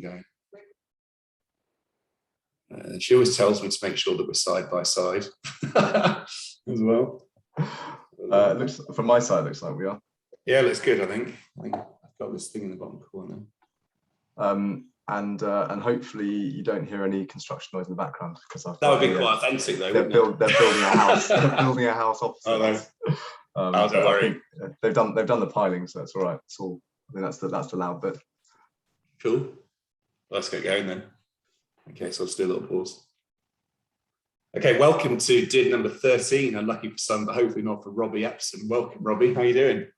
going. She always tells me to make sure that we're side by side as well. Looks from my side, looks like we are. Yeah, looks good. I think I've got this thing in the bottom corner. And hopefully you don't hear any construction noise in the background, because that would be quite authentic, though. They're building a house. They're building a house opposite us. Don't worry. They've done the piling, so that's all right. It's all. I think that's the loud bit. Cool. Well, let's get going then. Okay, so I'll just do a little pause. Okay, welcome to DID number 13. Unlucky for some, but hopefully not for Robbie Epsom. Welcome, Robbie. How are you doing?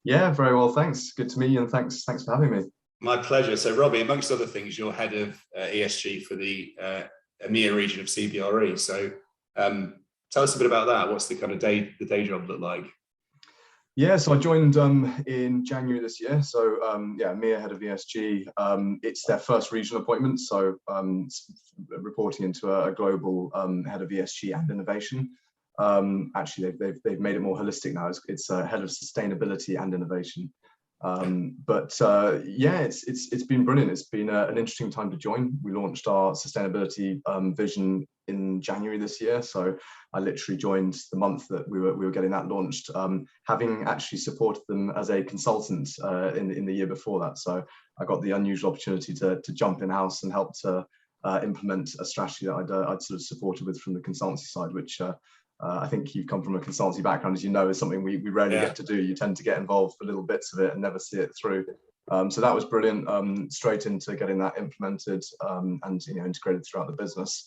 Yeah, very well, thanks. Good to meet you, and thanks for having me. My pleasure. So, Robbie, amongst other things, you're head of ESG for the EMEA region of CBRE. So, tell us a bit about that. What's the kind of day job look like? Yeah, so I joined in January this year. So EMEA Head of ESG. It's their first regional appointment. So reporting into a global Head of ESG and innovation. Actually, they've made it more holistic now. It's Head of Sustainability and Innovation. It's been brilliant. It's been an interesting time to join. We launched our sustainability vision in January this year. So I literally joined the month that we were getting that launched, having actually supported them as a consultant in the year before that. So I got the unusual opportunity to jump in house and help to implement a strategy that I'd sort of supported with from the consultancy side, which I think you've come from a consultancy background, as you know, is something we rarely get to do. You tend to get involved for little bits of it and never see it through. So that was brilliant. Straight into getting that implemented and integrated throughout the business.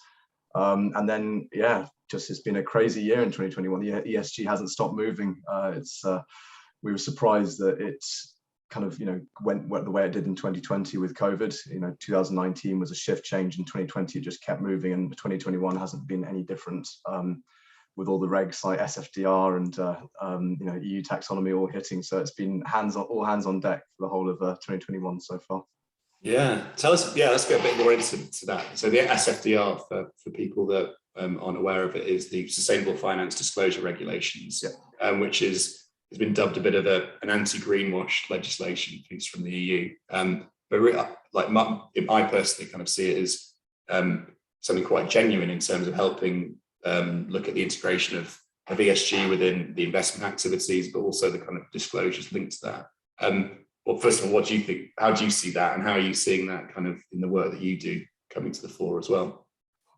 And then it's been a crazy year in 2021. The ESG hasn't stopped moving. We were surprised that it's kind of went the way it did in 2020 with COVID. 2019 was a shift change. In 2020 it just kept moving, and 2021 hasn't been any different. With all the regs like SFDR and EU taxonomy all hitting, so it's been all hands on deck for the whole of 2021 so far. Yeah, tell us. Yeah, let's get a bit more into that. So the SFDR, for people that aren't aware of it, is the Sustainable Finance Disclosure Regulations, which has been dubbed a bit of an anti-greenwash legislation piece from the EU. But I personally kind of see it as something quite genuine in terms of helping look at the integration of ESG within the investment activities, but also the kind of disclosures linked to that. Well, first of all, what do you think? How do you see that, and how are you seeing that kind of in the work that you do coming to the fore as well?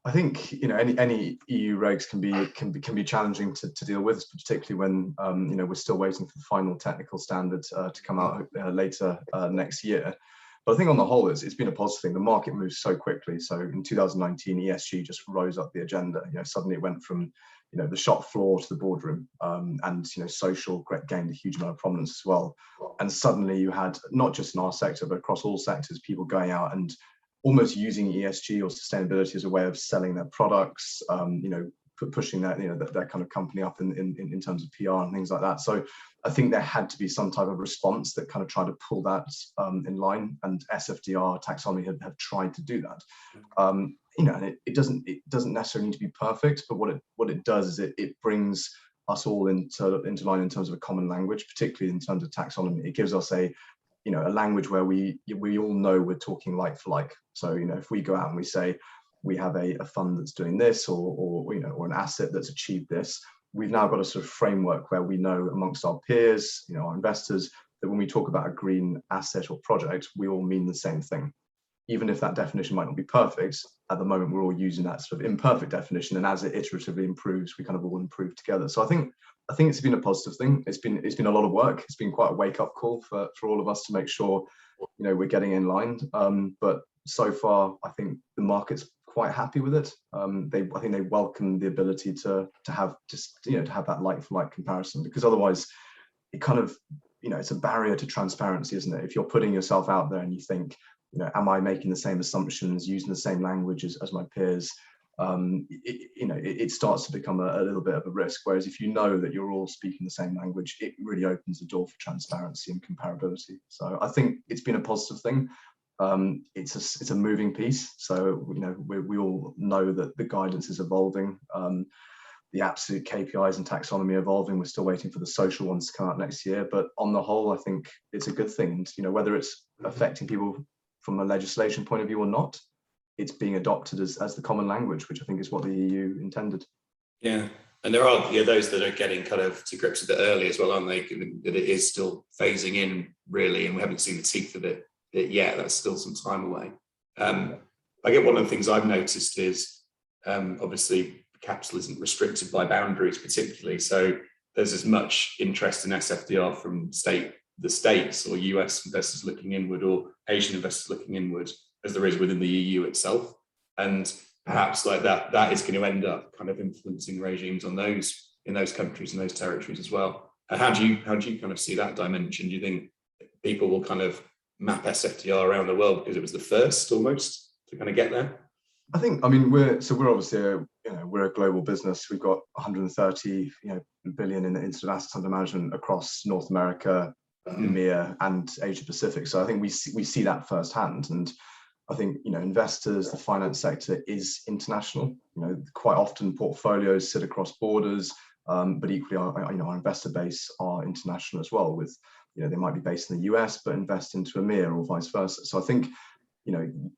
I think any EU regs can be challenging to deal with, particularly when we're still waiting for the final technical standards to come out later next year. But I think on the whole, it's been a positive thing. The market moves so quickly. So in 2019, ESG just rose up the agenda. Suddenly it went from the shop floor to the boardroom, and social gained a huge amount of prominence as well. And suddenly you had, not just in our sector, but across all sectors, people going out and almost using ESG or sustainability as a way of selling their products, pushing that that kind of company up in terms of PR and things like that. So I think there had to be some type of response that kind of tried to pull that in line, and SFDR taxonomy have tried to do that. And it doesn't necessarily need to be perfect, but what it does is it brings us all into line in terms of a common language, particularly in terms of taxonomy. It gives us a language where we all know we're talking like for like. So if we go out and we say we have a fund that's doing this, or an asset that's achieved this, we've now got a sort of framework where we know amongst our peers, our investors, that when we talk about a green asset or project, we all mean the same thing. Even if that definition might not be perfect, at the moment we're all using that sort of imperfect definition, and as it iteratively improves, we kind of all improve together. So I think it's been a positive thing. It's been a lot of work. It's been quite a wake-up call for all of us to make sure we're getting in line. But so far, I think the market's quite happy with it. I think they welcome the ability to have that like-for-like comparison, because otherwise it kind of it's a barrier to transparency, isn't it? If you're putting yourself out there and you think, am I making the same assumptions, using the same language as my peers? It starts to become a little bit of a risk. Whereas if you know that you're all speaking the same language, it really opens the door for transparency and comparability. So I think it's been a positive thing. It's a moving piece. So we all know that the guidance is evolving. The absolute KPIs and taxonomy evolving. We're still waiting for the social ones to come out next year. But on the whole, I think it's a good thing. And whether it's affecting people from a legislation point of view or not, it's being adopted as the common language, which I think is what the EU intended. Yeah, and there are those that are getting kind of to grips with it early as well, aren't they? That it is still phasing in really, and we haven't seen the teeth of it yet. That's still some time away. I get one of the things I've noticed is obviously capital isn't restricted by boundaries particularly, so there's as much interest in SFDR from the States or US investors looking inward or Asian investors looking inward as there is within the EU itself. And perhaps like that is going to end up kind of influencing regimes on those in those countries and those territories as well. And how do you kind of see that dimension? Do you think people will kind of map SFDR around the world because it was the first almost to kind of get there? I mean, we're obviously we're a global business. We've got 130 billion in sort of assets under management across North America, EMEA, and Asia Pacific. So I think we see that firsthand, and I think investors, the finance sector is international. Quite often portfolios sit across borders, but equally our investor base are international as well. With they might be based in the US but invest into EMEA or vice versa. So I think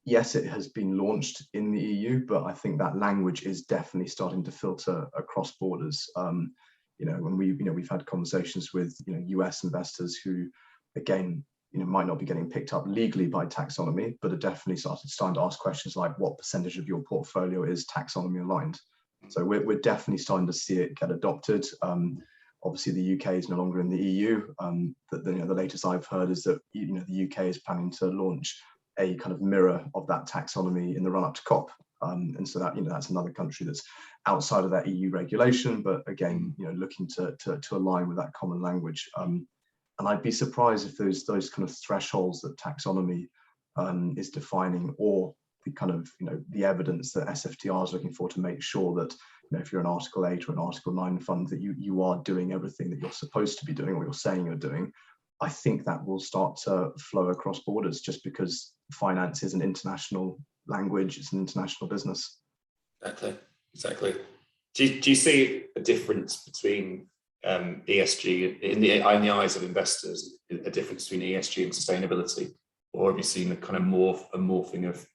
yes, it has been launched in the EU, but I think that language is definitely starting to filter across borders. When we've had conversations with US investors who, again, might not be getting picked up legally by taxonomy, but are definitely starting to ask questions like, what percentage of your portfolio is taxonomy aligned? So we're definitely starting to see it get adopted. Obviously, the UK is no longer in the EU. The latest I've heard is that the UK is planning to launch a kind of mirror of that taxonomy in the run-up to COP, and so that that's another country that's outside of that EU regulation, but again, looking to align with that common language. And I'd be surprised if those kind of thresholds that taxonomy is defining, or the kind of the evidence that SFDR is looking for to make sure that if you're an Article 8 or an Article 9 fund, that you are doing everything that you're supposed to be doing or you're saying you're doing. I think that will start to flow across borders, just because finance is an international language, it's an international business. Exactly. Do you see a difference between ESG in the eyes of investors, a difference between ESG and sustainability, or have you seen a kind of morphing of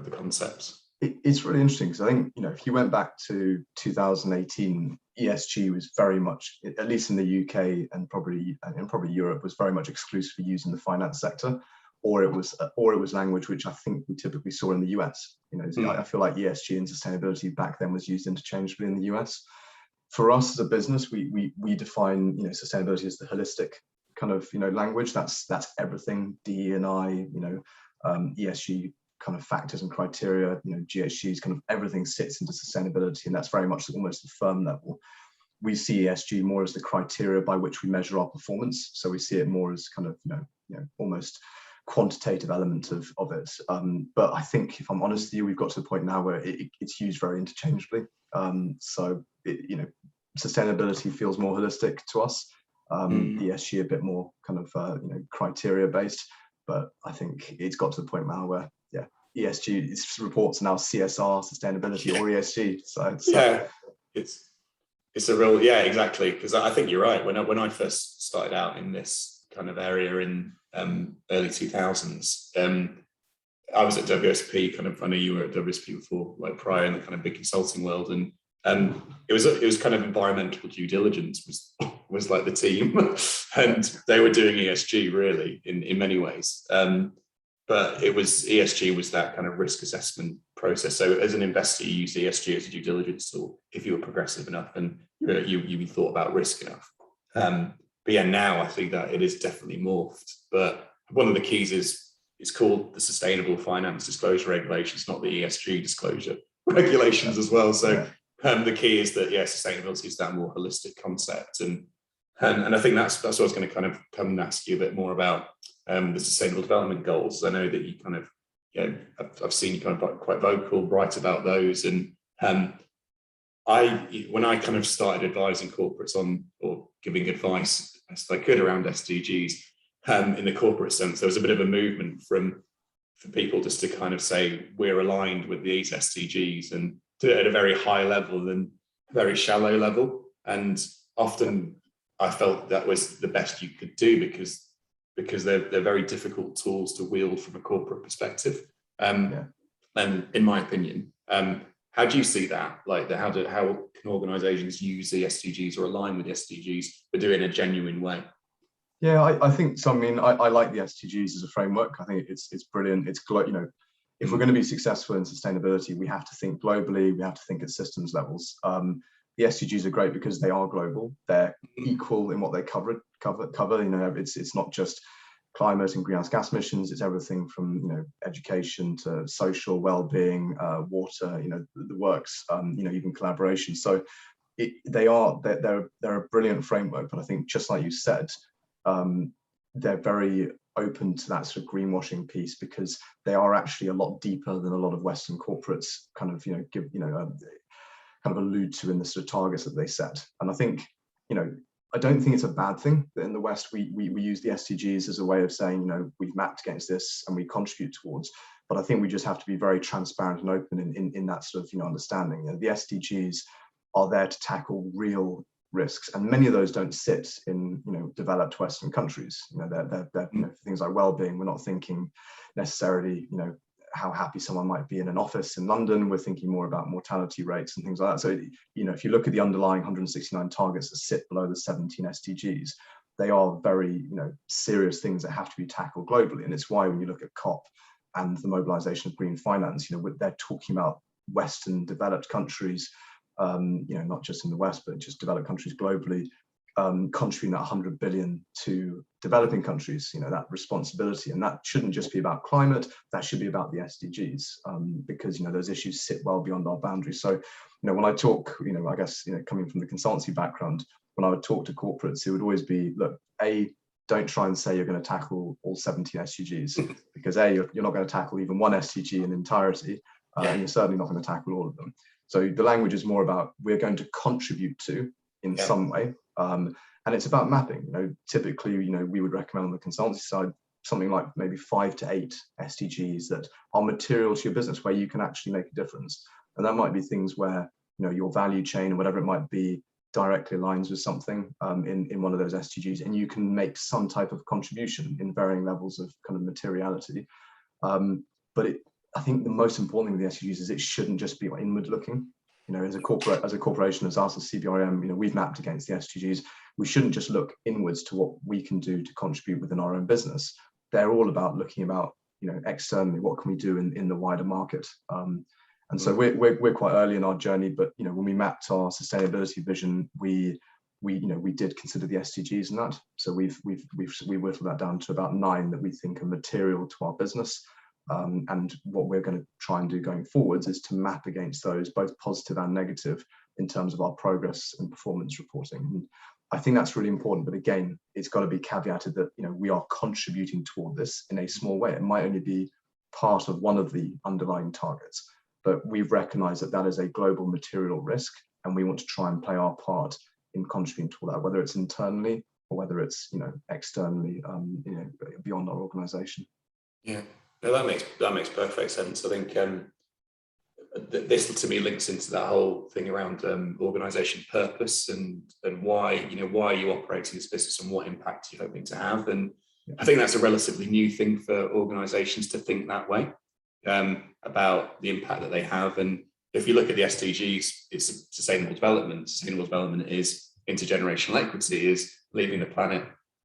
the concepts? It's really interesting, because I think if you went back to 2018, ESG was very much, at least in the UK and probably Europe, was very much exclusively used in the finance sector, or it was language which I think we typically saw in the US. I feel like ESG and sustainability back then was used interchangeably in the US. For us as a business, we define sustainability as the holistic kind of language. That's everything, DE&I, ESG kind of factors and criteria, GHGs, kind of everything sits into sustainability, and that's very much almost the firm level. We see ESG more as the criteria by which we measure our performance, so we see it more as kind of almost quantitative element of it. But I think, if I'm honest with you, we've got to the point now where it's used very interchangeably. So sustainability feels more holistic to us. ESG a bit more kind of criteria based. But I think it's got to the point now where ESG, its reports now CSR, sustainability, or ESG. So it's a real exactly, because I think you're right. When I first started out in this kind of area in early 2000s, I was at WSP. I know you were at WSP before, like prior, in the kind of big consulting world, and it was kind of environmental due diligence was like the team, and they were doing ESG really in many ways. But ESG was that kind of risk assessment process. So as an investor, you use ESG as a due diligence tool if you were progressive enough and you thought about risk enough. But now I think that it is definitely morphed. But one of the keys is it's called the Sustainable Finance Disclosure Regulations, not the ESG disclosure regulations as well. So the key is that sustainability is that more holistic concept, and I think that's what I was going to kind of come and ask you a bit more about. The Sustainable Development Goals. I know that you kind of, I've seen you kind of quite vocal, write about those. And when I kind of started advising corporates on, or giving advice as I could around SDGs, in the corporate sense, there was a bit of a movement for people just to kind of say, we're aligned with these SDGs, and do it at a very high level and very shallow level. And often I felt that was the best you could do, because because they're very difficult tools to wield from a corporate perspective. Yeah. And in my opinion, how do you see that? Like, how can organisations use the SDGs or align with the SDGs, but do it in a genuine way? Yeah, I think so. I mean, I like the SDGs as a framework. I think it's brilliant. It's if we're going to be successful in sustainability, we have to think globally. We have to think at systems levels. The SDGs are great because they are global. They're equal in what they cover. You know, it's not just climate and greenhouse gas emissions. It's everything from, you know, education to social well-being, water. You know, the works. You know, even collaboration. So they're a brilliant framework. But I think, just like you said, they're very open to that sort of greenwashing piece, because they are actually a lot deeper than a lot of Western corporates kind of, you know, kind of allude to in the sort of targets that they set. And I think, you know, I don't think it's a bad thing that in the West we use the SDGs as a way of saying, you know, we've mapped against this and we contribute towards. But I think we just have to be very transparent and open in that sort of, you know, understanding. You know, the SDGs are there to tackle real risks, and many of those don't sit in, you know, developed Western countries. You know, they're you know, things like well-being. We're not thinking necessarily, you know, how happy someone might be in an office in London. We're thinking more about mortality rates and things like that. So, you know, if you look at the underlying 169 targets that sit below the 17 SDGs, they are very, you know, serious things that have to be tackled globally. And it's why when you look at COP and the mobilization of green finance, you know, they're talking about Western developed countries, you know, not just in the West, but just developed countries globally, contributing that 100 billion to developing countries, you know, that responsibility. And that shouldn't just be about climate, that should be about the SDGs, because, you know, those issues sit well beyond our boundaries. So, you know, when I talk, you know, I guess, you know, coming from the consultancy background, when I would talk to corporates, it would always be, look, don't try and say you're going to tackle all 17 SDGs, because you're not going to tackle even one SDG in entirety, and you're certainly not going to tackle all of them. So the language is more about, we're going to contribute to in some way. And it's about mapping. You know, typically, you know, we would recommend on the consultancy side something like maybe 5 to 8 SDGs that are material to your business, where you can actually make a difference. And that might be things where, you know, your value chain or whatever it might be directly aligns with something in one of those SDGs, and you can make some type of contribution in varying levels of kind of materiality. But I think the most important thing with the SDGs is it shouldn't just be inward looking. You know, as a corporation, as us as CBRE, you know, we've mapped against the SDGs. We shouldn't just look inwards to what we can do to contribute within our own business. They're all about looking about, you know, externally, what can we do in the wider market. And so we're quite early in our journey, but, you know, when we mapped our sustainability vision, we did consider the SDGs in that. So we whittled that down to about 9 that we think are material to our business. And what we're going to try and do going forwards is to map against those, both positive and negative, in terms of our progress and performance reporting. And I think that's really important. But again, it's got to be caveated that, you know, we are contributing toward this in a small way. It might only be part of one of the underlying targets, but we've recognized that that is a global material risk, and we want to try and play our part in contributing to that, whether it's internally or whether it's, you know, externally, you know, beyond our organization. Yeah. No, that makes perfect sense. I think this to me links into that whole thing around organisation purpose and why are you operating this business and what impact you're hoping to have. And I think that's a relatively new thing for organisations to think that way about the impact that they have. And if you look at the SDGs, it's sustainable development. Sustainable development is intergenerational equity, is leaving the planet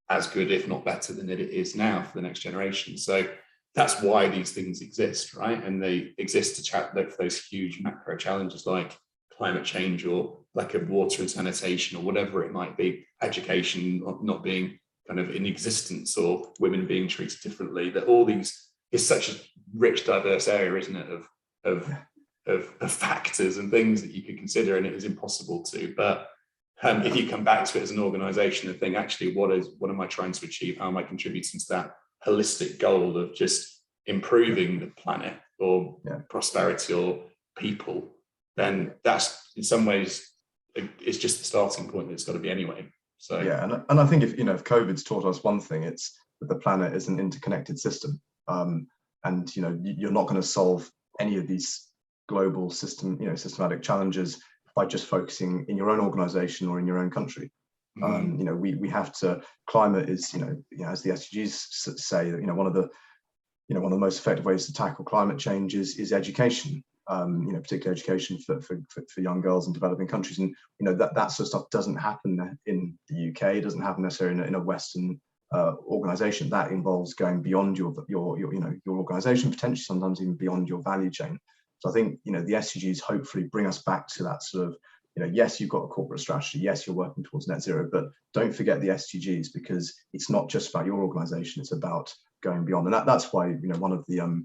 as good, if not better, than it is now for the next generation. So that's why these things exist, right? And they exist to look for those huge macro challenges like climate change or lack of water and sanitation or whatever it might be, education not being kind of in existence or women being treated differently. That all these is such a rich, diverse area, isn't it, of factors and things that you could consider, and it is impossible to. But if you come back to it as an organisation and think, actually, what am I trying to achieve? How am I contributing to that holistic goal of just improving the planet or prosperity or people, then that's in some ways it's just the starting point that it's got to be anyway. So and I think if COVID's taught us one thing, it's that the planet is an interconnected system, and you're not going to solve any of these global systematic challenges by just focusing in your own organization or in your own country. You know, we have to. Climate is, you know, as the SDGs say, you know, one of the most effective ways to tackle climate change is education. You know, particularly education for young girls in developing countries, and you know that sort of stuff doesn't happen in the UK. It doesn't happen necessarily in a Western organization. That involves going beyond your organization, potentially sometimes even beyond your value chain. So I think, you know, the SDGs hopefully bring us back to that sort of, you know, yes, you've got a corporate strategy, yes, you're working towards net zero, but don't forget the SDGs, because it's not just about your organization, it's about going beyond. And that's why, you know, one of the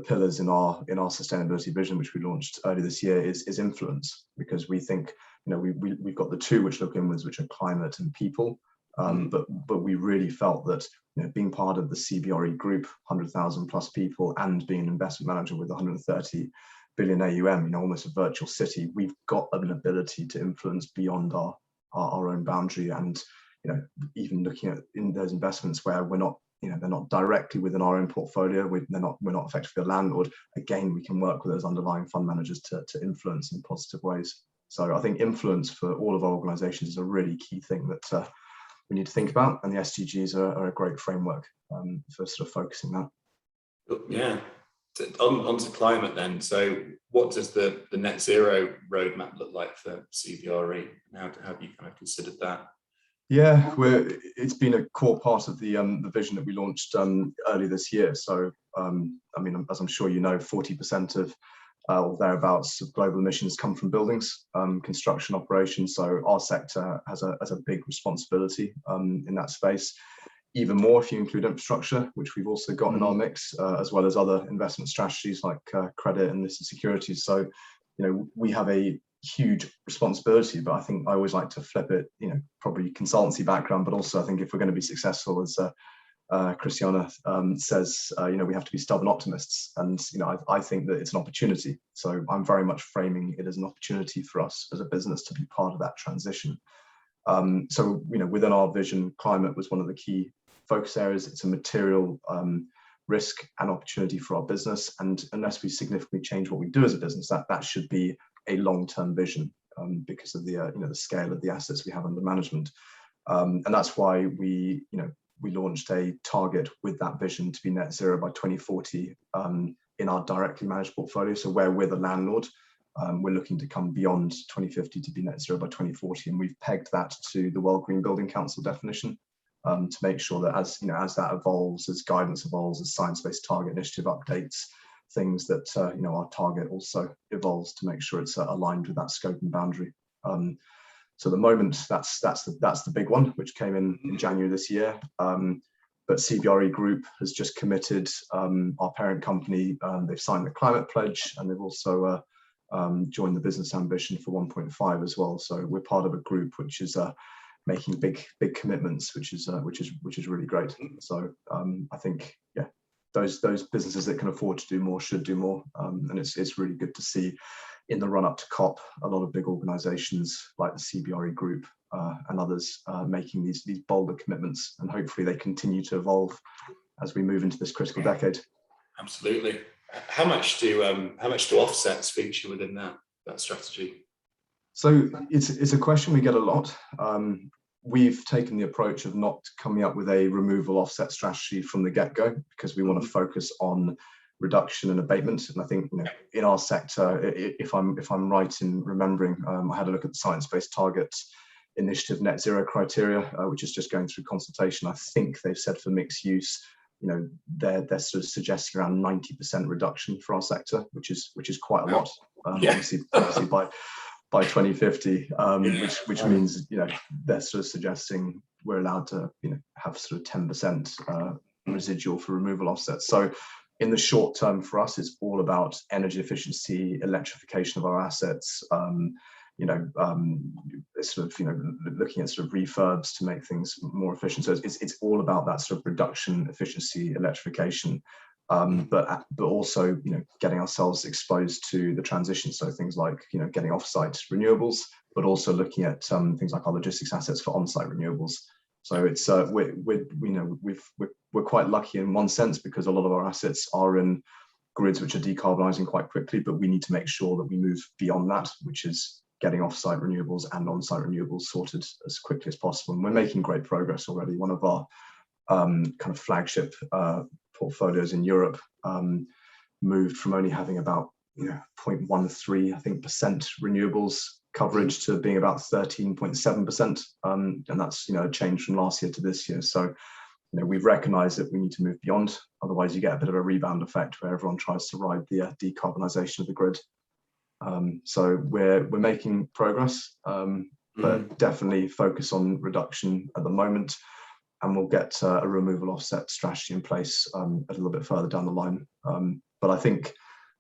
pillars in our sustainability vision, which we launched earlier this year, is influence, because we think, you know, we've got the two which look inwards, which are climate and people. But we really felt that, you know, being part of the CBRE group, 100,000 plus people, and being an investment manager with 130 billion AUM, you know, almost a virtual city, we've got an ability to influence beyond our own boundary. And, you know, even looking at in those investments where we're not, you know, they're not directly within our own portfolio, we're not effectively a landlord, again, we can work with those underlying fund managers to influence in positive ways. So I think influence for all of our organizations is a really key thing that we need to think about, and the SDGs are a great framework for sort of focusing that. Yeah. On to climate then. So what does the net zero roadmap look like for CBRE? How have you kind of considered that? Yeah, it's been a core part of the vision that we launched early this year. So I mean, as I'm sure you know, 40% of or thereabouts of global emissions come from buildings, construction operations. So our sector has a big responsibility in that space. Even more if you include infrastructure, which we've also got in our mix, as well as other investment strategies like credit and listed securities. So, you know, we have a huge responsibility, but I think I always like to flip it, you know, probably consultancy background, but also I think if we're going to be successful, as Christiana says, you know, we have to be stubborn optimists. And, you know, I think that it's an opportunity. So I'm very much framing it as an opportunity for us as a business to be part of that transition. So, you know, within our vision, climate was one of the key focus areas. It's a material risk and opportunity for our business. And unless we significantly change what we do as a business, that should be a long-term vision because of the, you know, the scale of the assets we have under management. And that's why we launched a target with that vision to be net zero by 2040 in our directly managed portfolio. So where we're the landlord, we're looking to come beyond 2050 to be net zero by 2040. And we've pegged that to the World Green Building Council definition to make sure that as that evolves, as guidance evolves, as science-based target initiative updates things, that you know, our target also evolves to make sure it's aligned with that scope and boundary. So at the moment, that's the big one, which came in January this year. But CBRE Group has just committed, our parent company, they've signed the climate pledge, and they've also joined the business ambition for 1.5 as well. So we're part of a group which is making big commitments, which is really great. So I think, yeah, those businesses that can afford to do more should do more, and it's really good to see in the run up to COP a lot of big organisations like the CBRE Group and others making these bolder commitments, and hopefully they continue to evolve as we move into this critical decade. Absolutely. How much do offsets feature within that strategy? So it's a question we get a lot. We've taken the approach of not coming up with a removal offset strategy from the get-go, because we want to focus on reduction and abatement. And I think, you know, in our sector, if I'm right in remembering, I had a look at the Science-Based Targets Initiative net zero criteria, which is just going through consultation. I think they've said for mixed use, you know, they're sort of suggesting around 90% reduction for our sector, which is quite a lot. Obviously by 2050, which means, you know, they're sort of suggesting we're allowed to, you know, have sort of 10% residual for removal offsets. So in the short term for us, it's all about energy efficiency, electrification of our assets, you know, sort of, you know, looking at sort of refurbs to make things more efficient. So it's all about that sort of reduction, efficiency, electrification, but also, you know, getting ourselves exposed to the transition. So things like, you know, getting off-site renewables, but also looking at things like our logistics assets for on-site renewables. So it's we're quite lucky in one sense, because a lot of our assets are in grids which are decarbonising quite quickly, but we need to make sure that we move beyond that, which is getting off-site renewables and on-site renewables sorted as quickly as possible. And we're making great progress already. One of our kind of flagship portfolios in Europe moved from only having about 0.13, I think, percent renewables coverage to being about 13.7%, and that's a change from last year to this year. So we've recognised that we need to move beyond. Otherwise, you get a bit of a rebound effect where everyone tries to ride the decarbonisation of the grid. So we're making progress, but definitely focus on reduction at the moment, and we'll get a removal offset strategy in place a little bit further down the line. But I think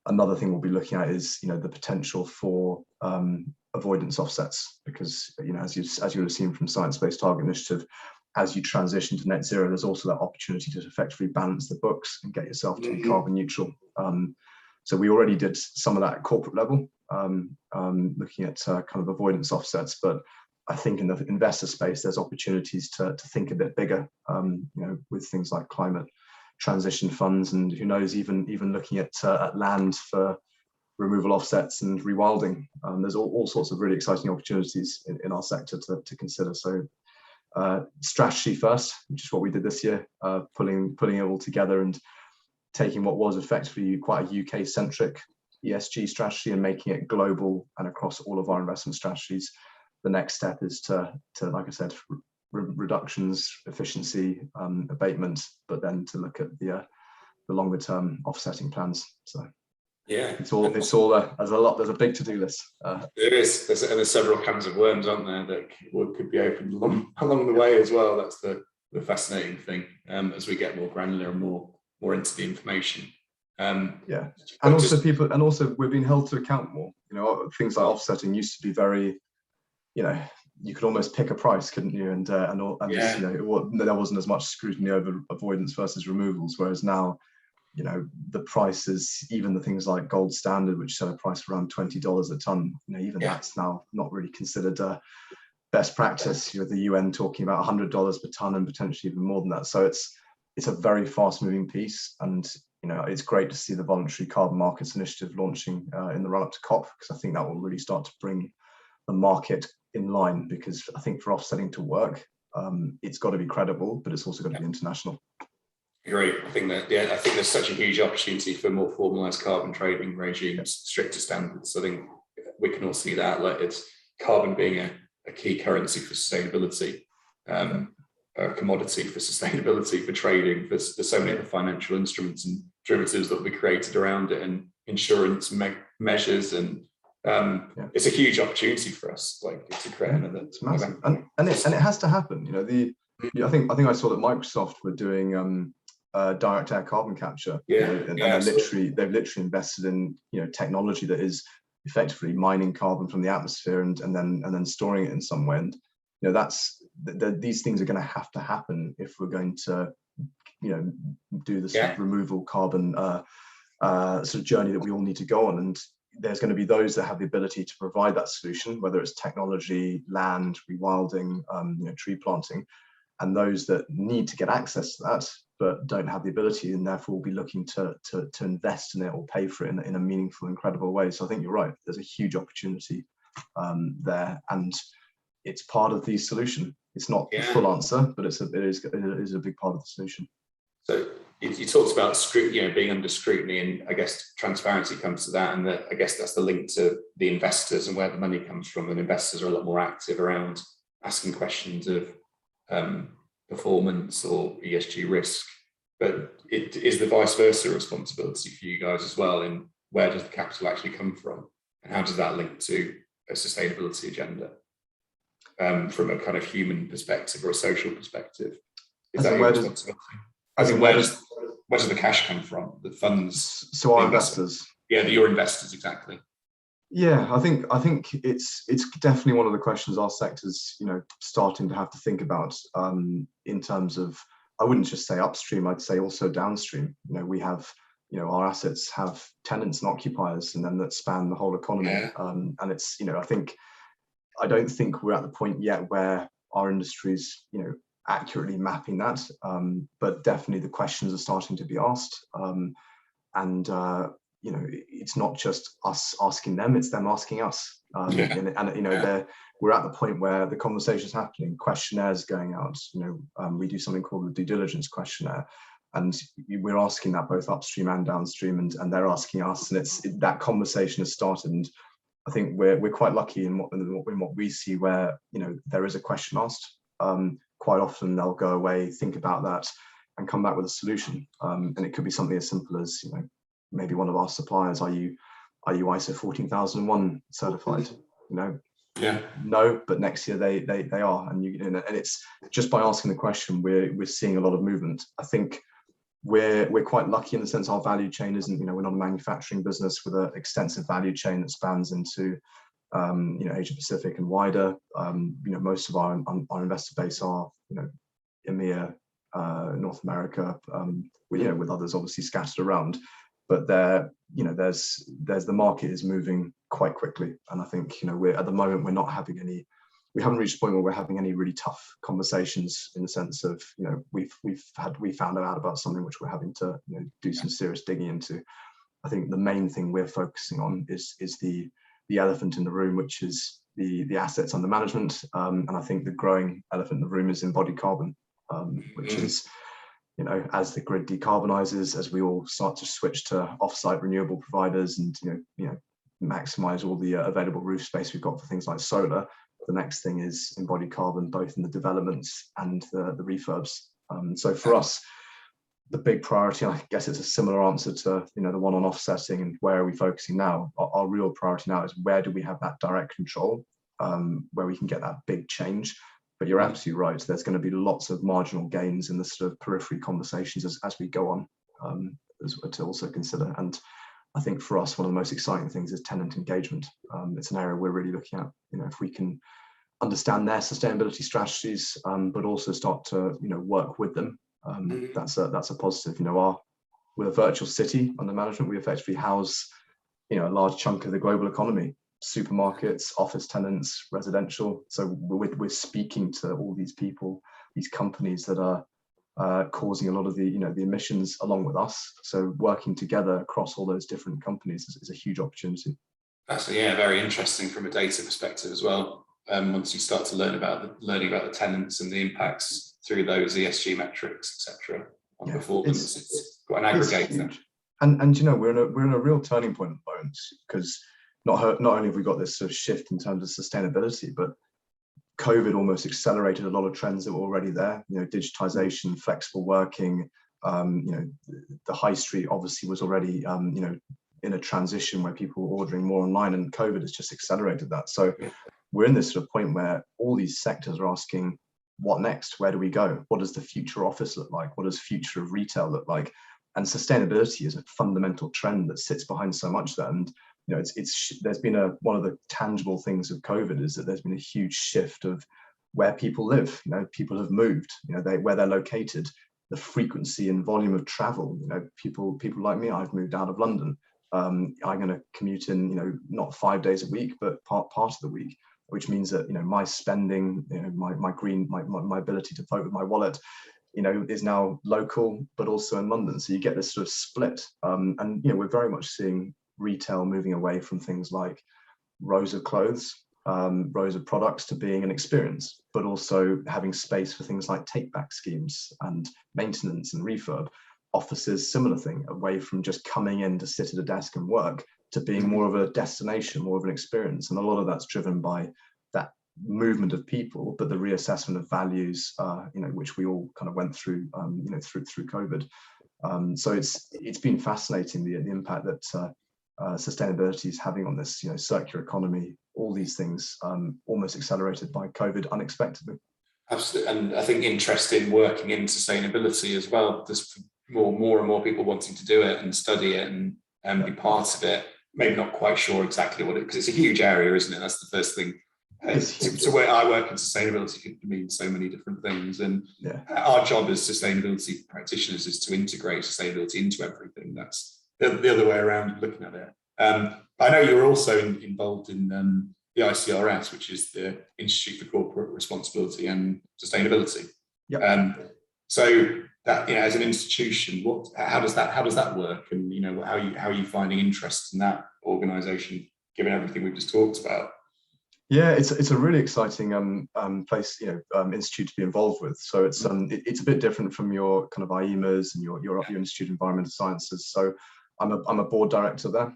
another thing we'll be looking at is the potential for avoidance offsets, because as you would have seen from Science Based Target Initiative, as you transition to net zero, there's also that opportunity to effectively balance the books and get yourself to be carbon neutral. So we already did some of that at corporate level, looking at kind of avoidance offsets. But I think in the investor space, there's opportunities to think a bit bigger, with things like climate transition funds, and who knows, even looking at land for removal offsets and rewilding. There's all sorts of really exciting opportunities in our sector to consider. So strategy first, which is what we did this year, pulling it all together and taking what was effectively quite a UK-centric ESG strategy and making it global and across all of our investment strategies. The next step is to like I said, reductions, efficiency, abatement, but then to look at the longer term offsetting plans. So yeah, it's all there's a big to-do list. There's several cans of worms, aren't there, that could be opened along the way as well. That's the fascinating thing, as we get more granular and more into the information. Yeah, and also we're being held to account more. Things like offsetting used to be very, you could almost pick a price, couldn't you? And there wasn't as much scrutiny over avoidance versus removals, whereas now, the prices, even the things like gold standard, which set a price around $20 a ton, that's now not really considered best practice. The UN talking about $100 per ton and potentially even more than that. So it's a very fast moving piece, and it's great to see the voluntary carbon markets initiative launching in the run up to COP, because I think that will really start to bring the market in line, because I think for offsetting to work, it's got to be credible, but it's also got to be international. Great. I think there's such a huge opportunity for more formalized carbon trading regimes, stricter standards. I think we can all see that, like it's carbon being a key currency for sustainability, a commodity for sustainability, for trading, for so many other financial instruments and derivatives that will be created around it, and insurance measures, and it's a huge opportunity for us, like to create another. It's massive, and it has to happen. I think I saw that Microsoft were doing direct air carbon capture. They've literally invested in technology that is effectively mining carbon from the atmosphere and then storing it in some way. And these things are going to have to happen if we're going to do the sort of removal carbon sort of journey that we all need to go on. And there's going to be those that have the ability to provide that solution, whether it's technology, land, rewilding, tree planting, and those that need to get access to that but don't have the ability, and therefore will be looking to invest in it or pay for it in a meaningful, incredible way. So I think you're right. There's a huge opportunity there, and it's part of the solution. It's not the full answer, but it is a big part of the solution. So you talked about being under scrutiny, and I guess transparency comes to that, and I guess that's the link to the investors and where the money comes from. And investors are a lot more active around asking questions of performance or ESG risk, but it is the vice versa responsibility for you guys as well. And where does the capital actually come from, and how does that link to a sustainability agenda from a kind of human perspective or a social perspective? Is that your responsibility? Where does the cash come from? The funds. So our investors. Your investors, exactly. Yeah, I think it's definitely one of the questions our sector's starting to have to think about in terms of, I wouldn't just say upstream, I'd say also downstream. We have our assets have tenants and occupiers, and then that span the whole economy. And it's I don't think we're at the point yet where our industry's accurately mapping that, but definitely the questions are starting to be asked. And it's not just us asking them, it's them asking us. And we're at the point where the conversation is happening, questionnaires going out. We do something called the due diligence questionnaire, and we're asking that both upstream and downstream, and they're asking us, and that conversation has started. And I think we're quite lucky in what we see, where there is a question asked. Quite often they'll go away, think about that, and come back with a solution. And it could be something as simple as maybe one of our suppliers, are you ISO 14001 certified? No, but next year they are, and it's just by asking the question we're seeing a lot of movement. I think we're quite lucky in the sense our value chain isn't, we're not a manufacturing business with an extensive value chain that spans into Asia Pacific and wider. Most of our investor base are EMEA, North America, with others obviously scattered around. But there's the market is moving quite quickly, and I think we're at the moment we haven't reached the point where we're having any really tough conversations, in the sense of we found out about something which we're having to do some serious digging into. I think the main thing we're focusing on is the elephant in the room, which is the assets under management, and I think the growing elephant in the room is embodied carbon, which is as the grid decarbonizes, as we all start to switch to off-site renewable providers, and maximize all the available roof space we've got for things like solar. The next thing is embodied carbon, both in the developments and the refurbs. So for us, the big priority, and I guess it's a similar answer to the one on offsetting and where are we focusing now. Our real priority now is where do we have that direct control, where we can get that big change. But you're absolutely right. There's going to be lots of marginal gains in the sort of periphery conversations as we go on, to also consider. And I think for us, one of the most exciting things is tenant engagement. It's an area we're really looking at. If we can understand their sustainability strategies, but also start to work with them, that's a positive. We're a virtual city under management. We effectively house a large chunk of the global economy. Supermarkets, office tenants, residential. So we're speaking to all these people, these companies that are causing a lot of the the emissions along with us. So working together across all those different companies is a huge opportunity. Actually, very interesting from a data perspective as well. Once you start to learning about the tenants and the impacts through those ESG metrics, etc., on performance, it's quite an aggregator. And we're in a real turning point at the moment, because not only have we got this sort of shift in terms of sustainability, but COVID almost accelerated a lot of trends that were already there. Digitization, flexible working. The high street obviously was already in a transition where people were ordering more online, and COVID has just accelerated that. So we're in this sort of point where all these sectors are asking, what next? Where do we go? What does the future office look like? What does future of retail look like? And sustainability is a fundamental trend that sits behind so much of that. And there's been one of the tangible things of COVID is that there's been a huge shift of where people live. People have moved. Where they're located, the frequency and volume of travel. People like me, I've moved out of London. I'm going to commute in, not 5 days a week, but part of the week, which means that my spending, my ability to vote with my wallet, is now local, but also in London. So you get this sort of split, and we're very much seeing retail moving away from things like rows of clothes, rows of products, to being an experience, but also having space for things like take-back schemes and maintenance and refurb. Offices, similar thing, away from just coming in to sit at a desk and work, to being more of a destination, more of an experience. And a lot of that's driven by that movement of people, but the reassessment of values, which we all kind of went through, through COVID. So it's been fascinating, the impact that sustainability is having on this, circular economy, all these things, almost accelerated by COVID unexpectedly. Absolutely, and I think interest in working in sustainability as well. There's more and more people wanting to do it and study it and be part of it. Maybe not quite sure exactly what because it's a huge area, isn't it? That's the first thing. So where I work in sustainability could mean so many different things, and our job as sustainability practitioners is to integrate sustainability into everything. That's the other way around looking at it. I know you're also involved in the ICRS, which is the Institute for Corporate Responsibility and Sustainability. Yep. So that, you know, as an institution, how does that work? And, you know, how are you finding interest in that organisation, given everything we've just talked about? Yeah, it's a really exciting place, institute to be involved with. So it's a bit different from your kind of IEMAs and your Institute of Environmental Sciences. So I'm a board director there.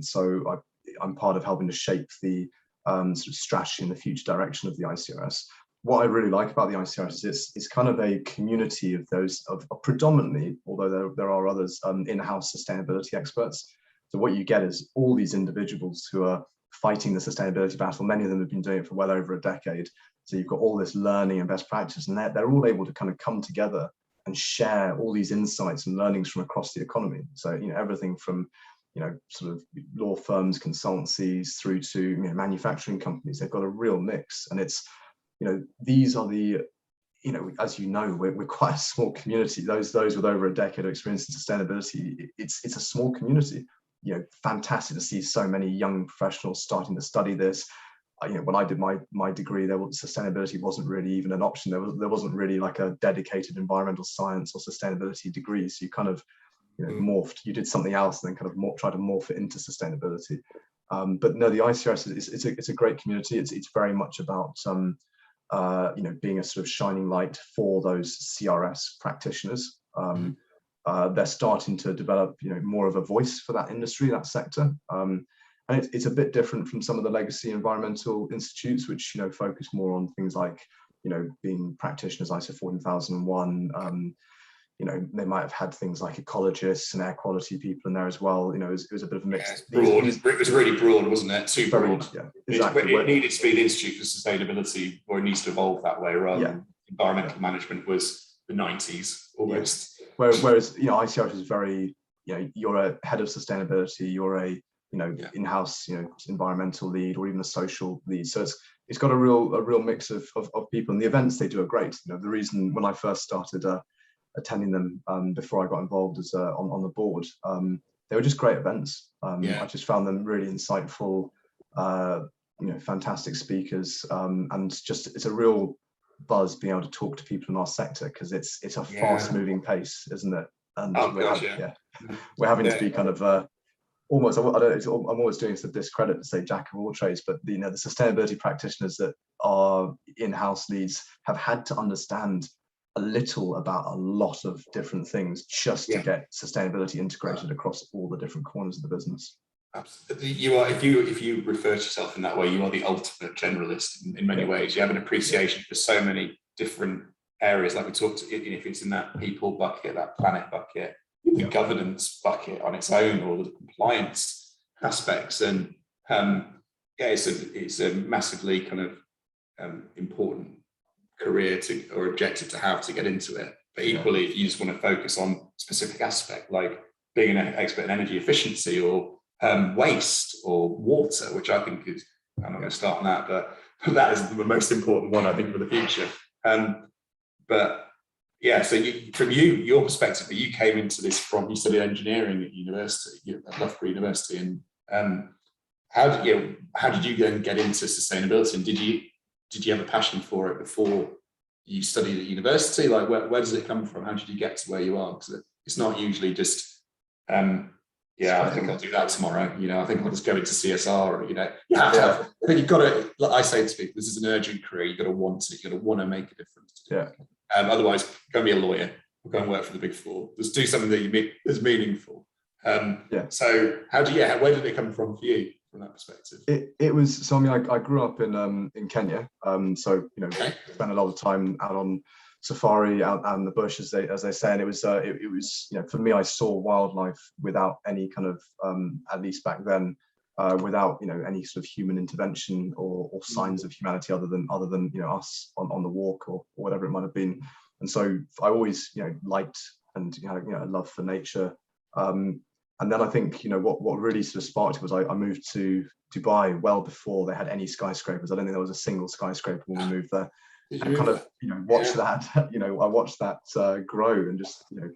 So I'm part of helping to shape the sort of strategy and the future direction of the ICRS. What I really like about the ICRS is it's kind of a community of those of predominantly, although there are others, in-house sustainability experts. So what you get is all these individuals who are fighting the sustainability battle. Many of them have been doing it for well over a decade. So you've got all this learning and best practice, and they're all able to kind of come together and share all these insights and learnings from across the economy. So, you know, everything from, you know, sort of law firms, consultancies, through to, you know, manufacturing companies. They've got a real mix, and it's, you know, these are the, you know, as you know, we're quite a small community. Those with over a decade of experience in sustainability, it's a small community. You know, fantastic to see so many young professionals starting to study this. You know, when I did my degree, sustainability wasn't really even an option. There wasn't really like a dedicated environmental science or sustainability degree. So you kind of, you know, morphed. You did something else and then kind of tried to morph it into sustainability. But no, the ICRS it's a great community. It's very much about you know, being a sort of shining light for those CRS practitioners. They're starting to develop, you know, more of a voice for that industry, that sector. And it's a bit different from some of the legacy environmental institutes, which, you know, focus more on things like, you know, being practitioners ISO 14001. You know, they might have had things like ecologists and air quality people in there as well. You know, it was a bit of a mix. Yeah, broad. It was really broad, wasn't it? Too broad. Yeah, exactly. It needed to be the Institute for Sustainability, or it needs to evolve that way, rather than environmental management was the 90s almost. Whereas, you know, ICRS is very, you know, you're a head of sustainability, you're a, you know, in-house, you know, environmental lead, or even a social lead. So it's got a real mix of people, and the events they do are great. You know, the reason when I first started attending them before I got involved as on the board, they were just great events. I just found them really insightful, you know, fantastic speakers, and just it's a real buzz being able to talk to people in our sector, because it's a fast moving pace, isn't it? And we're having to be kind of almost, I'm always doing some discredit to say jack of all trades, but you know, the sustainability practitioners that are in-house leads have had to understand a little about a lot of different things just to get sustainability integrated across all the different corners of the business. Absolutely. You are, if you refer to yourself in that way, you are the ultimate generalist in many ways. You have an appreciation for so many different areas, like we talked, if it's in that people bucket, that planet bucket, the governance bucket on its own, or the compliance aspects. And it's a massively kind of important career or objective to have to get into it. But equally, if you just want to focus on specific aspect, like being an expert in energy efficiency, or waste, or water, which I think is, I'm not going to start on that, but that is the most important one, I think, for the future. But yeah, so from your perspective, that you came into this from, you studied engineering at university, at Loughborough University, and how did you then get into sustainability? And did you have a passion for it before you studied at university? Like, where does it come from? How did you get to where you are? Because it's not usually just, I think I'll do that tomorrow. You know, I think I'll just go into CSR, or, you know, you have to have, I think you've got to, like I say to people, this is an urgent career. You've got to want it. You've got to want to make a difference. Otherwise, go and be a lawyer, or go and work for the Big Four. Just do something that is meaningful. So where did it come from for you, from that perspective? It was, so I mean, I grew up in Kenya, so, you know, spent a lot of time out on safari, out in the bush, as they say, and it was you know, for me, I saw wildlife without any kind of at least back then, without, you know, any sort of human intervention or signs of humanity other than you know, us on the walk, or whatever it might have been. And so I always, you know, liked and had, you know, a love for nature. And then I think, you know, what really sort of sparked it was I moved to Dubai well before they had any skyscrapers. I don't think there was a single skyscraper when we moved there. And kind of, you know, watched that, you know, I watched that grow, and just, you know,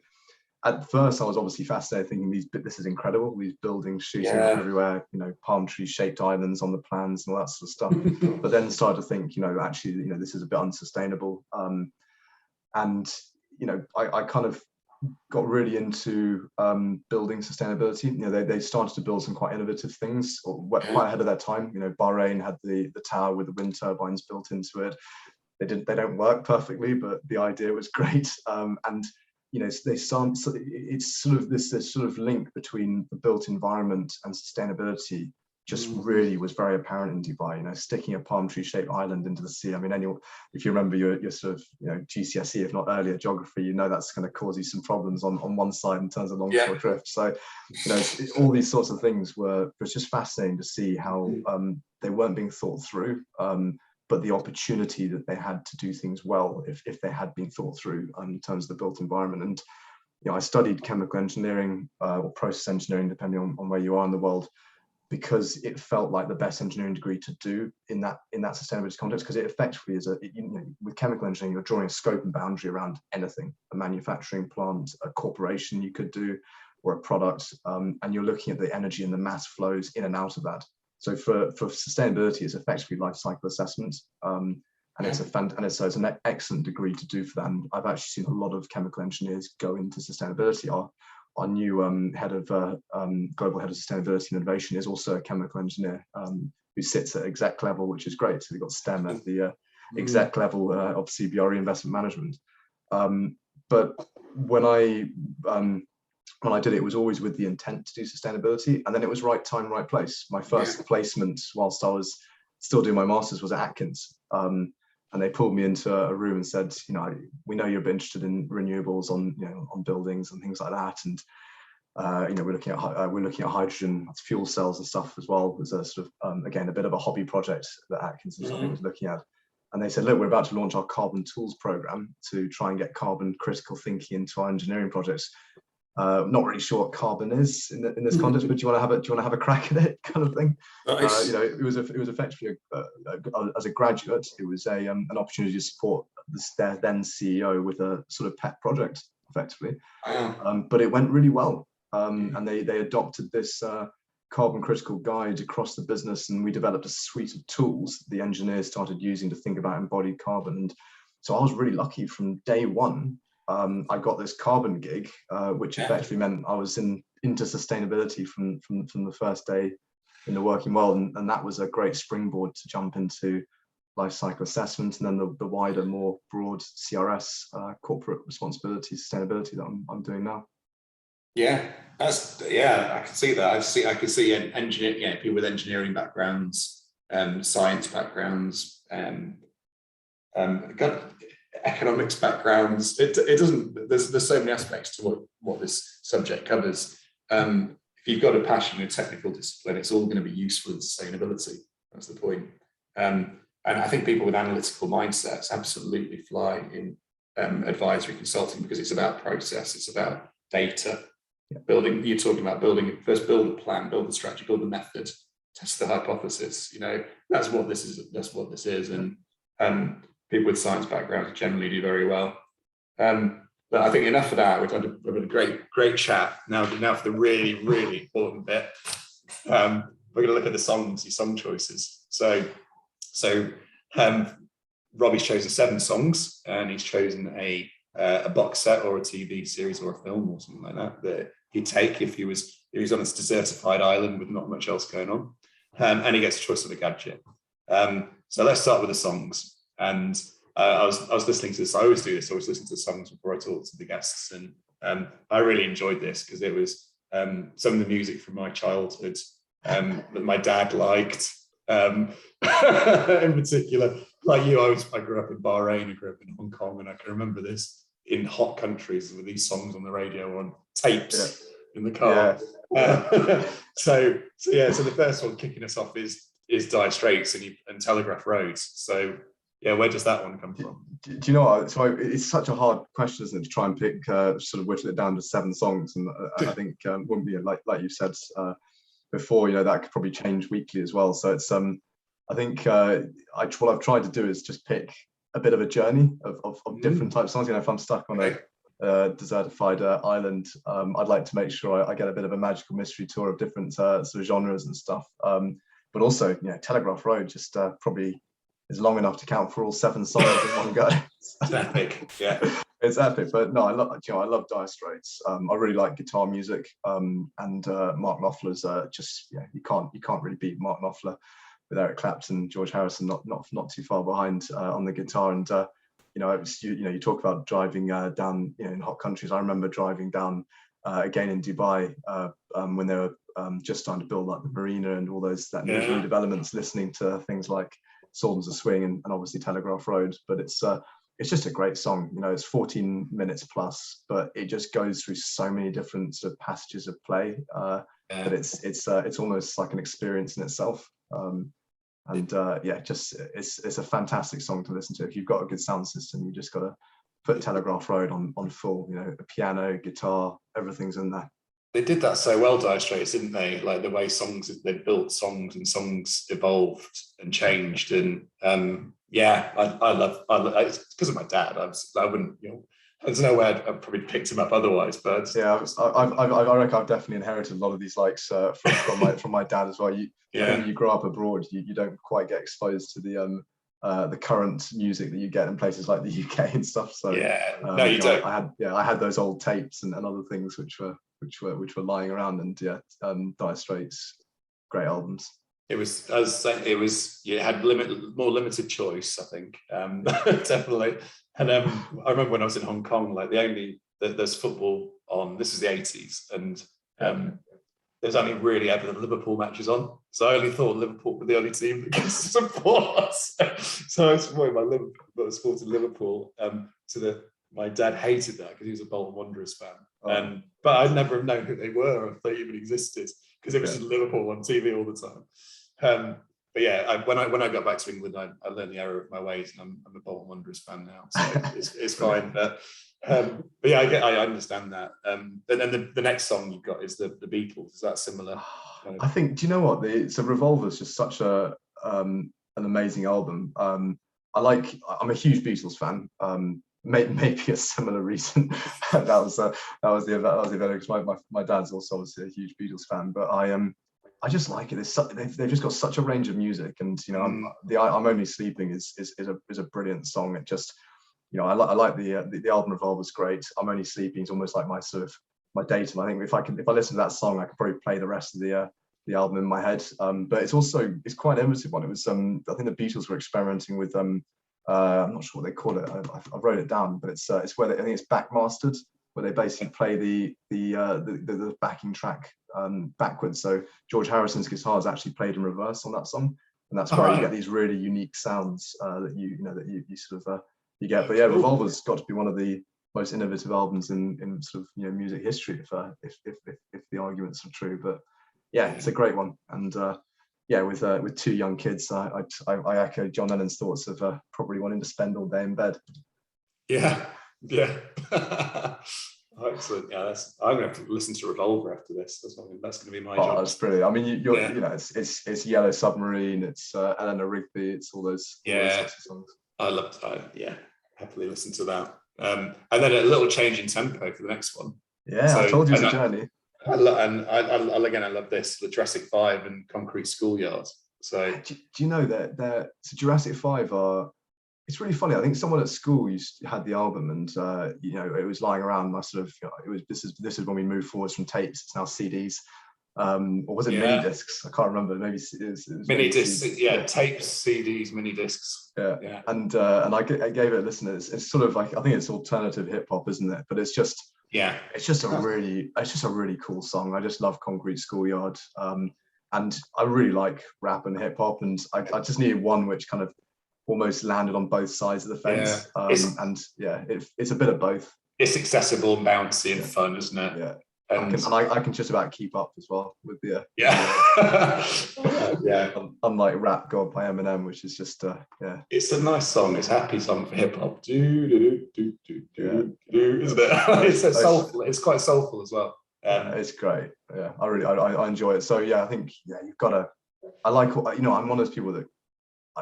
at first I was obviously fascinated, thinking this is incredible, these buildings shooting up everywhere, you know, palm tree shaped islands on the plans and all that sort of stuff. But then started to think, you know, actually, you know, this is a bit unsustainable. And I kind of got really into building sustainability. They started to build some quite innovative things, quite ahead of their time. Bahrain had the tower with the wind turbines built into it. They don't work perfectly, but the idea was great. And it's sort of this sort of link between the built environment and sustainability just really was very apparent in Dubai. Sticking a palm tree shaped island into the sea. I mean, if you remember your sort of GCSE, if not earlier geography, that's going to cause you some problems on one side in terms of longshore drift. So all these sorts of things was just fascinating to see how they weren't being thought through, but the opportunity that they had to do things well if they had been thought through in terms of the built environment. And I studied chemical engineering or process engineering, depending on where you are in the world, because it felt like the best engineering degree to do in that sustainability context, because it effectively is with chemical engineering, you're drawing a scope and boundary around anything, a manufacturing plant, a corporation you could do, or a product, and you're looking at the energy and the mass flows in and out of that. So for sustainability, it's effectively life cycle assessment, and it's an excellent degree to do for that. And I've actually seen a lot of chemical engineers go into sustainability. Our new global head of sustainability and innovation is also a chemical engineer who sits at exec level, which is great. So we've got STEM at the exec level of CBRE Investment Management. But when I did it, it was always with the intent to do sustainability, and then it was right time, right place. My first placement whilst I was still doing my master's was at Atkins. And they pulled me into a room and said, we know you're a bit interested in renewables on buildings and things like that, and we're looking at hydrogen fuel cells and stuff as well. It was a sort of again a bit of a hobby project that Atkins was looking at. And they said, look, we're about to launch our carbon tools program to try and get carbon critical thinking into our engineering projects. Not really sure what carbon is in this context, but do you want to have a crack at it, kind of thing? Nice. It was effectively as a graduate, it was an opportunity to support their then CEO with a sort of pet project, effectively. But it went really well, and they adopted this carbon critical guide across the business, and we developed a suite of tools the engineers started using to think about embodied carbon. And so I was really lucky from day one. I got this carbon gig, which effectively meant I was into sustainability from the first day in the working world, and that was a great springboard to jump into life cycle assessment, and then the wider, more broad CRS, corporate responsibility, sustainability that I'm doing now. Yeah, I can see that. I can see engineer, people with engineering backgrounds, science backgrounds, economics backgrounds. It doesn't. There's so many aspects to what this subject covers. If you've got a passion in a technical discipline, it's all going to be useful in sustainability. That's the point. And I think people with analytical mindsets absolutely fly in advisory consulting, because it's about process, it's about data. Building. You're talking about building. First, build a plan, build the strategy, build the method, test the hypothesis. That's what this is. That's what this is. And people with science backgrounds generally do very well. But I think enough of that. We've had a great chat. Now for the really, really important bit. We're going to look at your song choices. So Robbie's chosen 7 songs, and he's chosen a box set or a TV series or a film or something like that he'd take if he was on this desertified island with not much else going on, and he gets a choice of a gadget. So let's start with the songs. And I was listening to this. I always do this. I always listen to songs before I talk to the guests, and I really enjoyed this because it was some of the music from my childhood that my dad liked. In particular, like you, I grew up in Bahrain, I grew up in Hong Kong, and I can remember this in hot countries with these songs on the radio on tapes in the car. So the first one kicking us off is Dire Straits and Telegraph Roads. So where does that one come from? Do you know what? So it's such a hard question, isn't it, to try and pick sort of whittle it down to 7 songs, and I think like you said before, that could probably change weekly as well. So it's I think what I've tried to do is just pick a bit of a journey of different types of songs. If I'm stuck on a desertified island, I'd like to make sure I get a bit of a magical mystery tour of different sort of genres and stuff. But also, Telegraph Road just probably is long enough to count for all 7 songs in one go. Epic, yeah. It's epic. But no, I love Dire Straits. I really like guitar music. And Mark Knopfler's just, yeah, you can't really beat Mark Knopfler with Eric Clapton, George Harrison not too far behind on the guitar. And you talk about driving down in hot countries. I remember driving down again in Dubai when they were just starting to build like the marina and all those new developments, listening to things like Swords of Swing and obviously Telegraph Road. But it's just a great song. It's 14 minutes plus, but it just goes through so many different sort of passages of play that it's almost like an experience in itself. It's a fantastic song to listen to. If you've got a good sound system, you just got to put Telegraph Road on full. The piano, guitar, everything's in there. They did that so well, Dire Straits, didn't they? Like the way they built songs and songs evolved and changed. And I love it's because of my dad. I wouldn't, there's no way I'd probably picked him up otherwise. But yeah, I reckon I've definitely inherited a lot of these likes from my dad as well. When you grow up abroad, you don't quite get exposed to the current music that you get in places like the UK and stuff. So no, you don't. I had those old tapes and other things which were lying around, and Dire Straits, great albums. It was, as I was saying, you had more limited choice, I think, definitely. And I remember when I was in Hong Kong, like there's football on. This is the 80s, and there's only really ever the Liverpool matches on. So I only thought Liverpool were the only team that could support us. So I was supporting Liverpool. My dad hated that because he was a Bolton Wanderers fan. But I'd never have known who they were if they even existed, because it was just Liverpool on TV all the time. But yeah, when I got back to England, I learned the error of my ways, and I'm a Bolton Wanderers fan now, so it's fine. But yeah, I understand that. And then the next song you've got is the Beatles. Is that similar? I think. Do you know what? Revolver is just such an amazing album. I'm a huge Beatles fan. Maybe a similar reason. that was the event, because my dad's also obviously a huge Beatles fan. But I just like it. They've just got such a range of music, and I'm Only Sleeping is a brilliant song. It just I like the album Revolver is great. I'm Only Sleeping is almost like my sort of my datum. I think if I listen to that song, I could probably play the rest of the album in my head. But it's quite an innovative one. It was I think the Beatles were experimenting with I'm not sure what they call it. I wrote it down, but it's where I think it's backmastered, where they basically play the backing track backwards. So George Harrison's guitar is actually played in reverse on that song, and that's where you get these really unique sounds that you sort of you get. But yeah, Revolver's got to be one of the most innovative albums in sort of music history, if the arguments are true. But yeah, it's a great one, and with two young kids, I echo John Lennon's thoughts of probably wanting to spend all day in bed. Yeah. Excellent. Yeah, I'm going to have to listen to Revolver after this. That's going to be my job. That's brilliant. I mean, it's Yellow Submarine, it's Eleanor Rigby, it's all those sorts of songs. I love happily listen to that. And then a little change in tempo for the next one. Yeah, so, I told you it's a journey. I love this, the Jurassic 5 and Concrete Schoolyard. So do you know that Jurassic 5 are? It's really funny. I think someone at school had the album, and it was lying around. And I sort of, this is when we moved forwards from tapes. It's now CDs, or was it mini discs? I can't remember. Maybe it was mini discs. Tapes, CDs, mini discs. Yeah. And I gave it a listen. It's sort of like, I think it's alternative hip hop, isn't it? But it's just a really cool song. I just love Concrete Schoolyard, and I really like rap and hip hop, and I just needed one which kind of almost landed on both sides of the fence. It's a bit of both. It's accessible, bouncy, and fun, isn't it? Yeah. And I can just about keep up as well with the unlike Rap God by Eminem, which is just it's a nice song. It's a happy song for hip hop. Isn't it? It's soulful. It's quite soulful as well. It's great. Yeah, I enjoy it. So I think you've got to. I'm one of those people that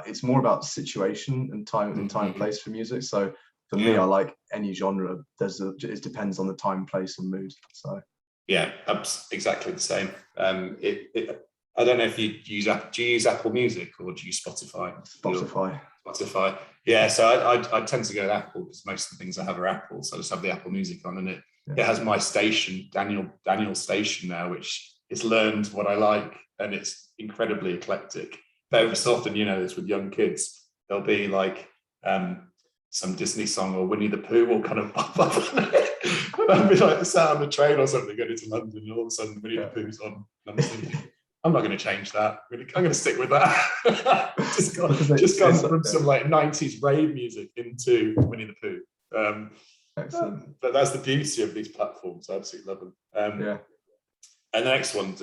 it's more about situation and time and place for music. So for me, I like any genre. It depends on the time, place, and mood. So. Yeah, exactly the same. I don't know if you use Apple. Do you use Apple Music or do you use Spotify? Spotify. Yeah, so I tend to go with Apple because most of the things I have are Apple. So I just have the Apple Music on, and it has my station, Daniel's station now, which it's learned what I like, and it's incredibly eclectic. But every so often, this with young kids, there'll be like some Disney song or Winnie the Pooh will kind of pop up on it. And I'll be like sat on the train or something going into London, and all of a sudden Winnie the Pooh's on. And I'm thinking, I'm not going to change that. I'm going to stick with that. just gone from some like 90s rave music into Winnie the Pooh. Excellent. But that's the beauty of these platforms. I absolutely love them. And the next one's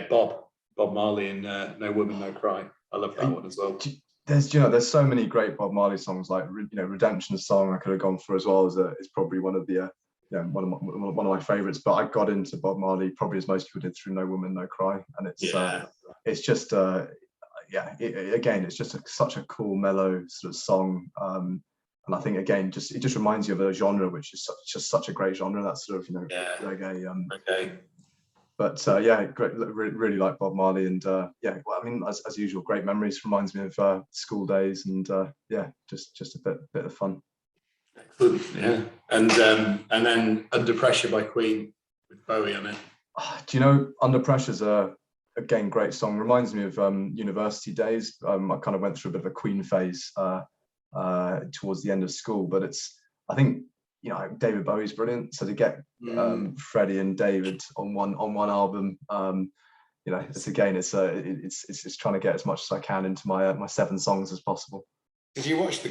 Bob Marley and No Woman, No Cry. I love that one as well. There's so many great Bob Marley songs, like Redemption Song I could have gone for as well. Is probably one of the one of my favorites. But I got into Bob Marley probably as most people did through No Woman, No Cry, and it's just it's just such a cool, mellow sort of song. And I think again, it just reminds you of a genre which is just such a great genre. That sort of reggae. But great. Really like Bob Marley, and as usual, great memories. Reminds me of school days, and just a bit of fun. Excellent. Yeah, and then Under Pressure by Queen with Bowie on it. Do you know Under Pressure's again great song? Reminds me of university days. I kind of went through a bit of a Queen phase towards the end of school, but I think David Bowie's brilliant. So to get Freddie and David on one album, it's trying to get as much as I can into my 7 songs as possible. Did you watch the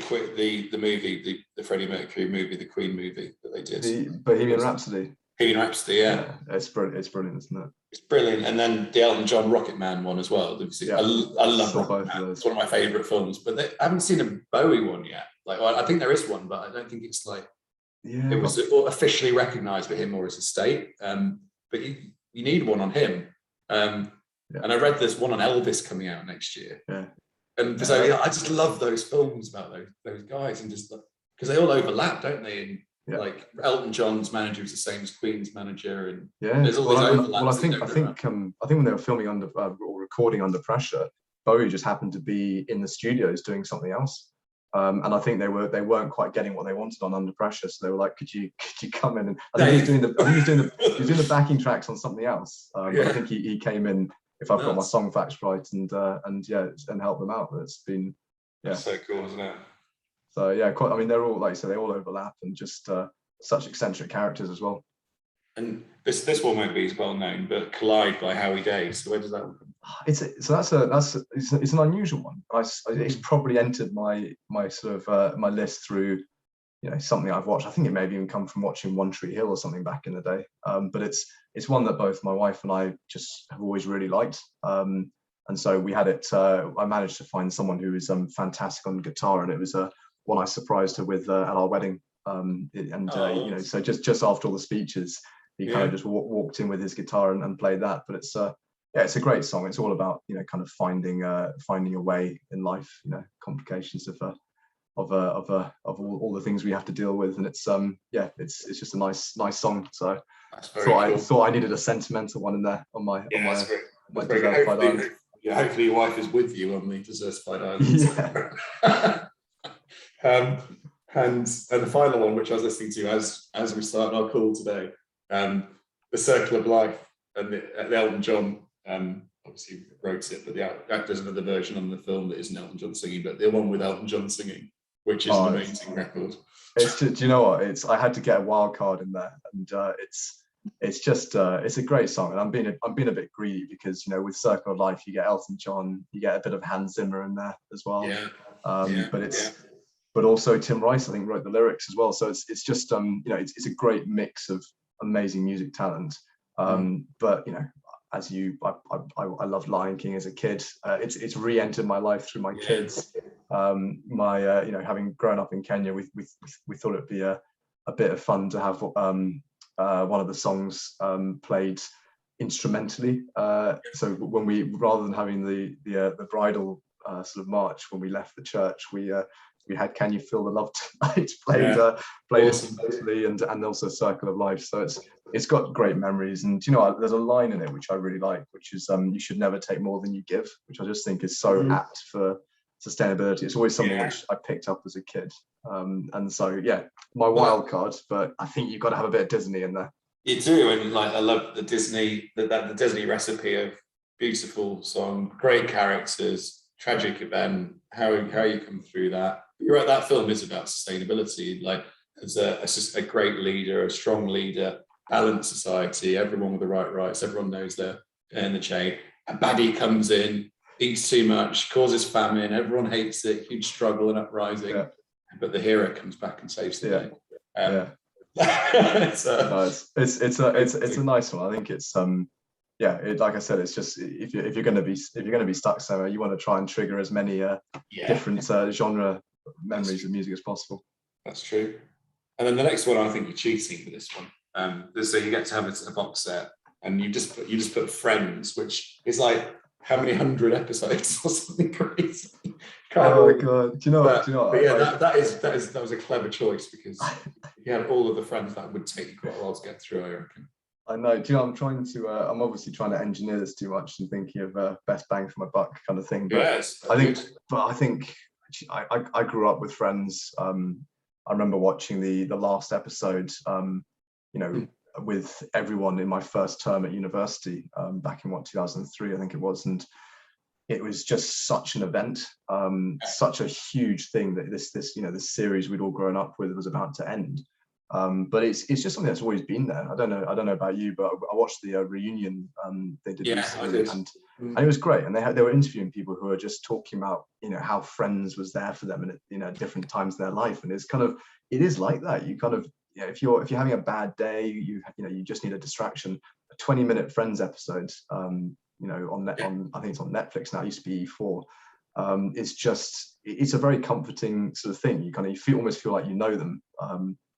movie, the Freddie Mercury movie, the Queen movie that they did? The Bohemian Rhapsody. Bohemian Rhapsody, yeah. It's brilliant, isn't it? It's brilliant. And then the Elton John Rocket Man one as well. I love Rocket Man. It's one of my favourite films. But I haven't seen a Bowie one yet. I think there is one, but I don't think it's like it was officially recognised by him or his estate. But you need one on him. And I read there's one on Elvis coming out next year. Yeah. And so I just love those films about those guys, and just because they all overlap, don't they? And like Elton John's manager was the same as Queen's manager, and there's all these overlaps. I think when they were filming or recording Under Pressure, Bowie just happened to be in the studios doing something else, and I think they weren't quite getting what they wanted on Under Pressure, so they were like, "Could you come in?" And I think he was doing the backing tracks on something else. But I think he came in, if I've got my song facts right, and help them out. But it's been that's so cool, isn't it? So they're all, like I say, they all overlap, and just such eccentric characters as well. And this one won't be as well known, but Collide by Howie Day. So where does that come from? It's an unusual one. It's probably entered my sort of my list through something I've watched. I think it may have even come from watching One Tree Hill or something back in the day. But it's one that both my wife and I just have always really liked. And so we had it. I managed to find someone who is fantastic on guitar, and it was one I surprised her with at our wedding. So just after all the speeches, he kind of just walked in with his guitar and played that. But it's a great song. It's all about kind of finding a way in life. Complications of all the things we have to deal with, and it's just a nice song. So I thought I needed a sentimental one in there on my Desertified Island. Hopefully your wife is with you on the Desertified Island. And the final one, which I was listening to as we start our call today, The Circle of Life, and the Elton John obviously wrote it, but there's another version on the film that isn't Elton John singing, but the one with Elton John singing, which is an amazing record. Do you know what? I had to get a wild card in there, and it's a great song. And I'm being a bit greedy because with Circle of Life you get Elton John, you get a bit of Hans Zimmer in there as well. But also Tim Rice, I think, wrote the lyrics as well. So it's just it's a great mix of amazing music talent. But I loved Lion King as a kid. It's re-entered my life through my kids. Having grown up in Kenya, we thought it'd be a bit of fun to have one of the songs played instrumentally. So when rather than having the bridal sort of march when we left the church, we we had Can You Feel the Love Tonight played Awesome. mostly, and also Circle of Life. So it's got great memories. And there's a line in it which I really like, which is you should never take more than you give, which I just think is so apt for sustainability. It's always something which I picked up as a kid. And so my wild card, but I think you've got to have a bit of Disney in there. You do, and like I love the Disney the Disney recipe of beautiful song, great characters, tragic event, how you come through that. You're right, that film is about sustainability, like as a great leader, a strong leader, balanced society, everyone with the right rights, everyone knows they're in the chain. A baddie comes in, eats too much, causes famine, everyone hates it, huge struggle and uprising, but the hero comes back and saves the day. It's a nice one. I think it's like I said, it's just if you're going to be stuck somewhere, you want to try and trigger as many different genre memories of music as possible. That's true. And then the next one, I think you're cheating with this one. So you get to have a box set, and you just put Friends, which is like how many 100 episodes or something crazy. Oh my god! Do you know what? That was a clever choice, because if you had all of the Friends, that would take you quite a while to get through, I reckon. I know. Do you know? I'm obviously trying to engineer this too much and thinking of best bang for my buck kind of thing. But yes, I think I grew up with Friends. I remember watching the last episode. With everyone in my first term at university back in 2003, I think it was, and it was just such an event, such a huge thing that this series we'd all grown up with was about to end. But it's just something that's always been there. I don't know about you, but I watched the reunion they did recently, and it was great. And they were interviewing people who were just talking about how Friends was there for them at different times in their life, and it is like that. You kind of if you're having a bad day, you just need a distraction. A 20-minute Friends episode, on I think it's on Netflix now. It used to be E4. It's a very comforting sort of thing. You almost feel like you know them,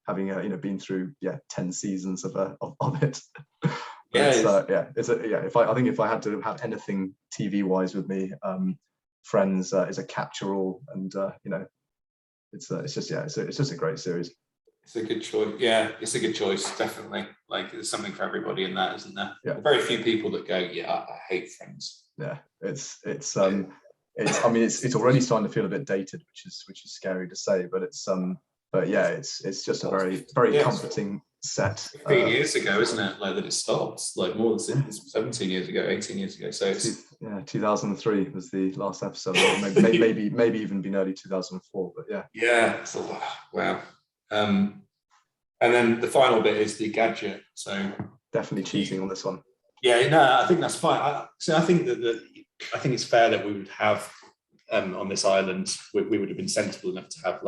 having been through 10 seasons of it. If I had to have anything TV wise with me, Friends is a catch-all, and it's just a great series. It's a good choice. Yeah, it's a good choice, definitely. Like, there's something for everybody in that, isn't there? Yeah. Very few people that go, I hate Friends. Yeah, it's already starting to feel a bit dated, which is scary to say, but it's just a very, very comforting set. 15 years ago, isn't it? Like that it stopped. Like more than 17 years ago, 18 years ago. So 2003 was the last episode. maybe even been early 2004. But yeah. Yeah. So, wow. And then the final bit is the gadget. So definitely cheating on this one. Yeah, no, I think that's fine. I think I think it's fair that we would have on this island, we would have been sensible enough to have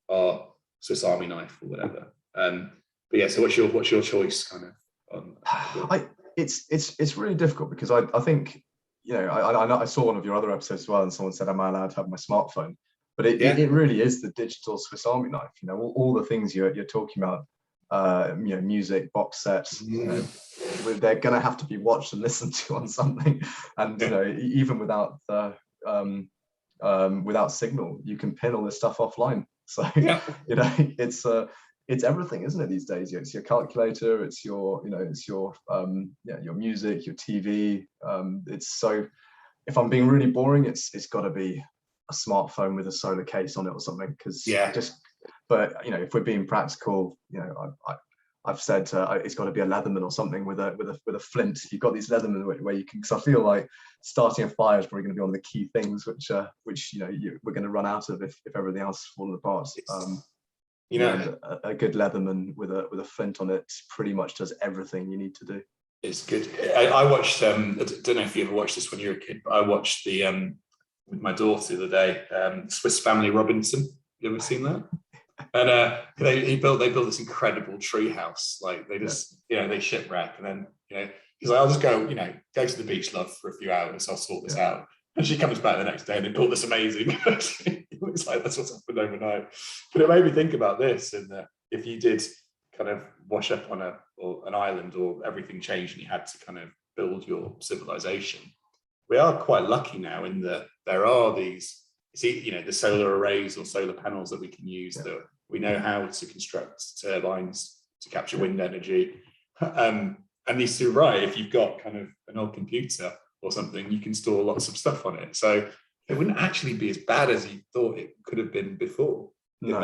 our Swiss Army knife or whatever. But yeah, so what's your choice kind of? It's really difficult, because I think I saw one of your other episodes as well, and someone said, am I allowed to have my smartphone? But it really is the digital Swiss Army knife. All the things you're talking about, music, box sets, they're going to have to be watched and listened to on something. And even without without signal, you can pin all this stuff offline. So it's everything, isn't it, these days? It's your calculator, it's your your music, your TV. If I'm being really boring, it's got to be a smartphone with a solar case on it or something, because but if we're being practical, I've said it's got to be a Leatherman or something with a flint. You've got these Leatherman where you can, because I feel like starting a fire is probably going to be one of the key things which we're going to run out of if everything else is falling apart. A good Leatherman with a flint on it pretty much does everything you need to do. It's good. I watched I don't know if you ever watched this when you were a kid, but I watched the with my daughter the other day, Swiss Family Robinson. You ever seen that? And they built this incredible tree house. Like they just they shipwreck, and then he's like, I'll just go go to the beach, love, for a few hours. I'll sort this out. And she comes back the next day and they built this amazing. It's like that's what's happened overnight. But it made me think about this, and that if you did kind of wash up on an island, or everything changed and you had to kind of build your civilization, we are quite lucky now in that there are these see, you know, the solar arrays or solar panels that we can use, that we know how to construct turbines to capture wind energy. And these two, right, if you've got kind of an old computer or something, you can store lots of stuff on it. So it wouldn't actually be as bad as you thought it could have been before. No,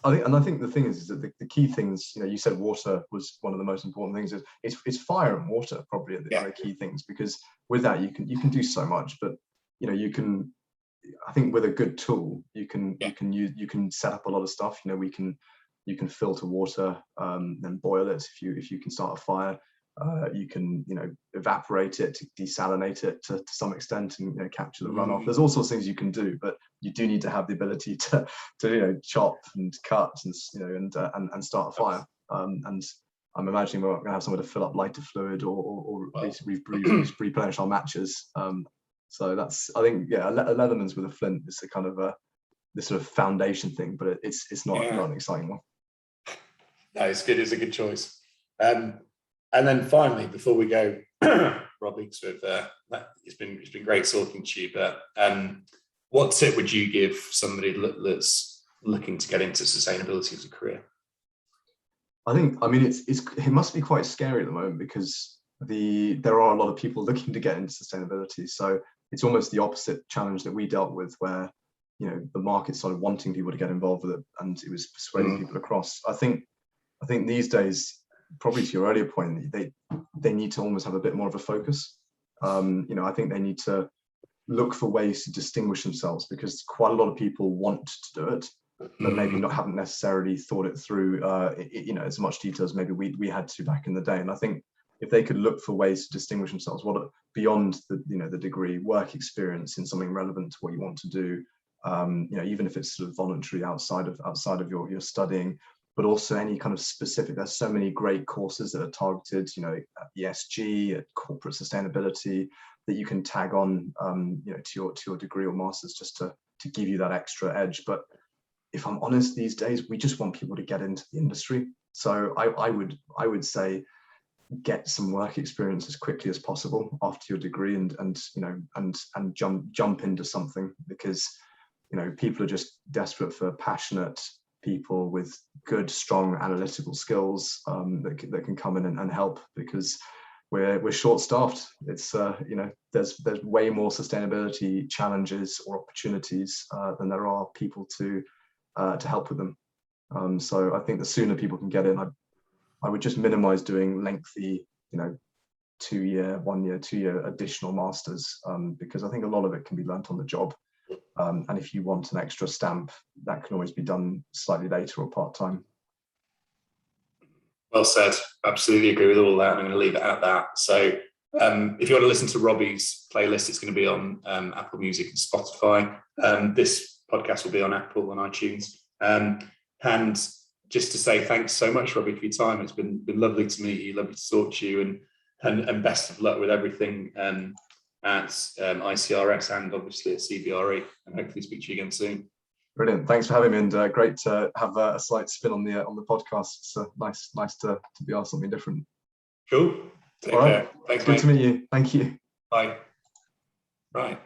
I think the thing is that the key things, you know, you said water was one of the most important things. It's fire and water probably are the key things, because with that you can do so much. But you know, you can, I think with a good tool, you can set up a lot of stuff. You know, you can filter water, then boil it if you can start a fire. You can, you know, evaporate it, to desalinate it to some extent, and, you know, capture the runoff. There's all sorts of things you can do, but you do need to have the ability to you know, chop and cut and, you know, and start a fire. And I'm imagining we're going to have somewhere to fill up lighter fluid or replenish our matches. So that's, I think, yeah, a Leatherman's with a flint is a kind of this sort of foundation thing, but it's not an exciting one. No, it's good. It's a good choice. And then finally, before we go, Robbie, it's been great talking to you. But what tip would you give somebody that's looking to get into sustainability as a career? I mean, it must be quite scary at the moment, because there are a lot of people looking to get into sustainability. So it's almost the opposite challenge that we dealt with, where, you know, the market started wanting people to get involved with it, and it was persuading people across. I think these days, probably to your earlier point, they need to almost have a bit more of a focus. You know, I think they need to look for ways to distinguish themselves, because quite a lot of people want to do it, but maybe haven't necessarily thought it through, you know, as much detail as maybe we had to back in the day. And I think if they could look for ways to distinguish themselves, beyond the degree, work experience in something relevant to what you want to do, you know, even if it's sort of voluntary outside of your studying, but also any kind of specific. There's so many great courses that are targeted, you know, at ESG, at corporate sustainability, that you can tag on, you know, to your degree or master's, just to give you that extra edge. But if I'm honest, these days we just want people to get into the industry. So I would say, get some work experience as quickly as possible after your degree, and you know, and jump into something, because, you know, people are just desperate for passionate people with good, strong analytical skills that can come in and help, because we're short-staffed. It's you know, there's way more sustainability challenges or opportunities than there are people to help with them. So I think the sooner people can get in, I would just minimize doing lengthy, you know, 2 year, 1 year, 2 year additional masters, because I think a lot of it can be learnt on the job. And if you want an extra stamp, that can always be done slightly later or part-time. Well said. Absolutely agree with all that. I'm going to leave it at that. So if you want to listen to Robbie's playlist, it's going to be on Apple Music and Spotify. This podcast will be on Apple and iTunes. And just to say thanks so much, Robbie, for your time. It's been lovely to meet you, lovely to talk to you, and best of luck with everything at ICRS and obviously at CBRE, and hopefully speak to you again soon. Brilliant. Thanks for having me, and great to have a slight spin on the podcast. It's nice to be asked something different. Cool. Take care. Thanks, Good to meet you. Thank you. Bye. Right.